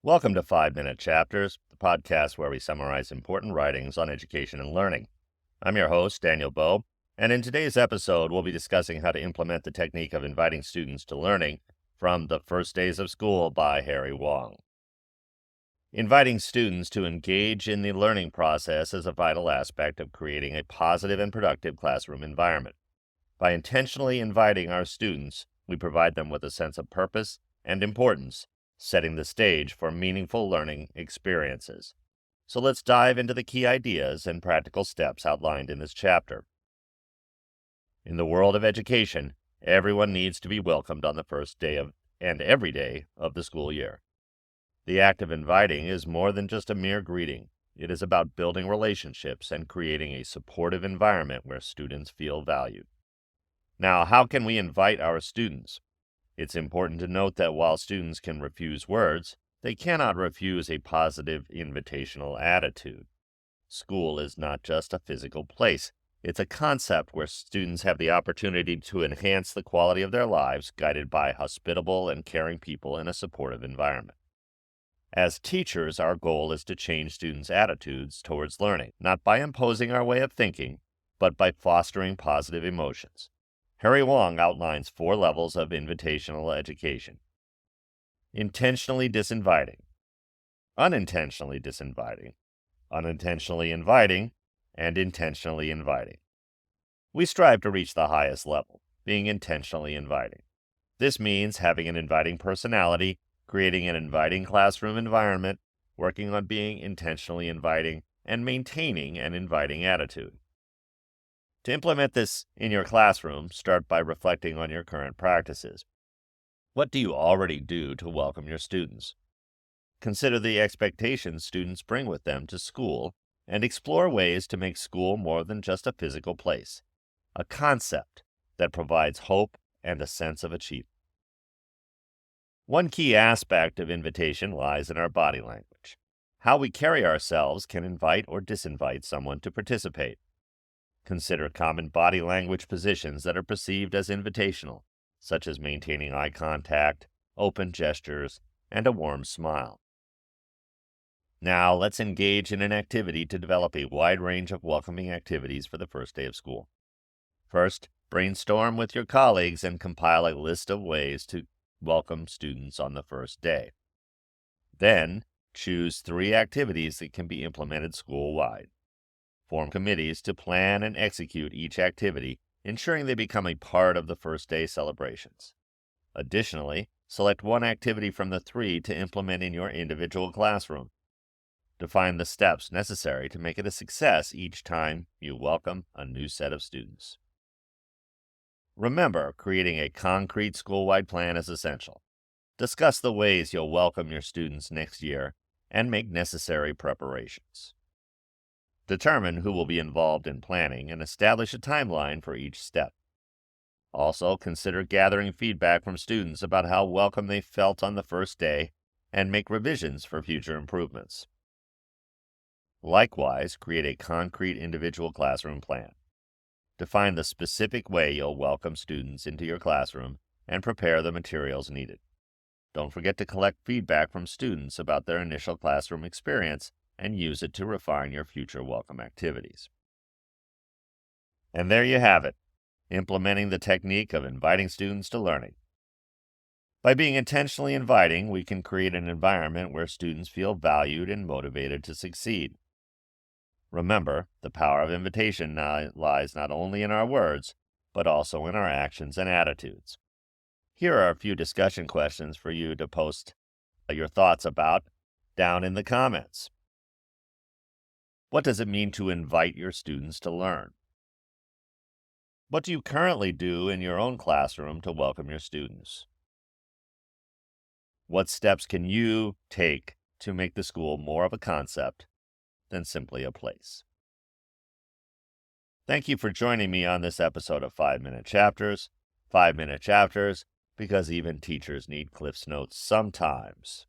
Welcome to 5-Minute Chapters, the podcast where we summarize important writings on education and learning. I'm your host, Daniel Bowe, and in today's episode, we'll be discussing how to implement the technique of inviting students to learning from The First Days of School by Harry Wong. Inviting students to engage in the learning process is a vital aspect of creating a positive and productive classroom environment. By intentionally inviting our students, we provide them with a sense of purpose and importance, setting the stage for meaningful learning experiences. So let's dive into the key ideas and practical steps outlined in this chapter. In the world of education, everyone needs to be welcomed on the first day of and every day of the school year. The act of inviting is more than just a mere greeting. It is about building relationships and creating a supportive environment where students feel valued. Now, how can we invite our students? It's important to note that while students can refuse words, they cannot refuse a positive invitational attitude. School is not just a physical place. It's a concept where students have the opportunity to enhance the quality of their lives, guided by hospitable and caring people in a supportive environment. As teachers, our goal is to change students' attitudes towards learning, not by imposing our way of thinking, but by fostering positive emotions. Harry Wong outlines 4 levels of invitational education. Intentionally disinviting, unintentionally disinviting, unintentionally inviting, and intentionally inviting. We strive to reach the highest level, being intentionally inviting. This means having an inviting personality, creating an inviting classroom environment, working on being intentionally inviting, and maintaining an inviting attitude. To implement this in your classroom, start by reflecting on your current practices. What do you already do to welcome your students? Consider the expectations students bring with them to school and explore ways to make school more than just a physical place, a concept that provides hope and a sense of achievement. One key aspect of invitation lies in our body language. How we carry ourselves can invite or disinvite someone to participate. Consider common body language positions that are perceived as invitational, such as maintaining eye contact, open gestures, and a warm smile. Now, let's engage in an activity to develop a wide range of welcoming activities for the first day of school. First, brainstorm with your colleagues and compile a list of ways to welcome students on the first day. Then, choose 3 activities that can be implemented school-wide. Form committees to plan and execute each activity, ensuring they become a part of the first day celebrations. Additionally, select 1 activity from the 3 to implement in your individual classroom. Define the steps necessary to make it a success each time you welcome a new set of students. Remember, creating a concrete school-wide plan is essential. Discuss the ways you'll welcome your students next year and make necessary preparations. Determine who will be involved in planning and establish a timeline for each step. Also, consider gathering feedback from students about how welcome they felt on the first day and make revisions for future improvements. Likewise, create a concrete individual classroom plan. Define the specific way you'll welcome students into your classroom and prepare the materials needed. Don't forget to collect feedback from students about their initial classroom experience and use it to refine your future welcome activities. And there you have it, implementing the technique of inviting students to learning. By being intentionally inviting, we can create an environment where students feel valued and motivated to succeed. Remember, the power of invitation lies not only in our words, but also in our actions and attitudes. Here are a few discussion questions for you to post your thoughts about down in the comments. What does it mean to invite your students to learn? What do you currently do in your own classroom to welcome your students? What steps can you take to make the school more of a concept than simply a place? Thank you for joining me on this episode of 5-Minute Chapters. 5-Minute Chapters, because even teachers need Cliff's Notes sometimes.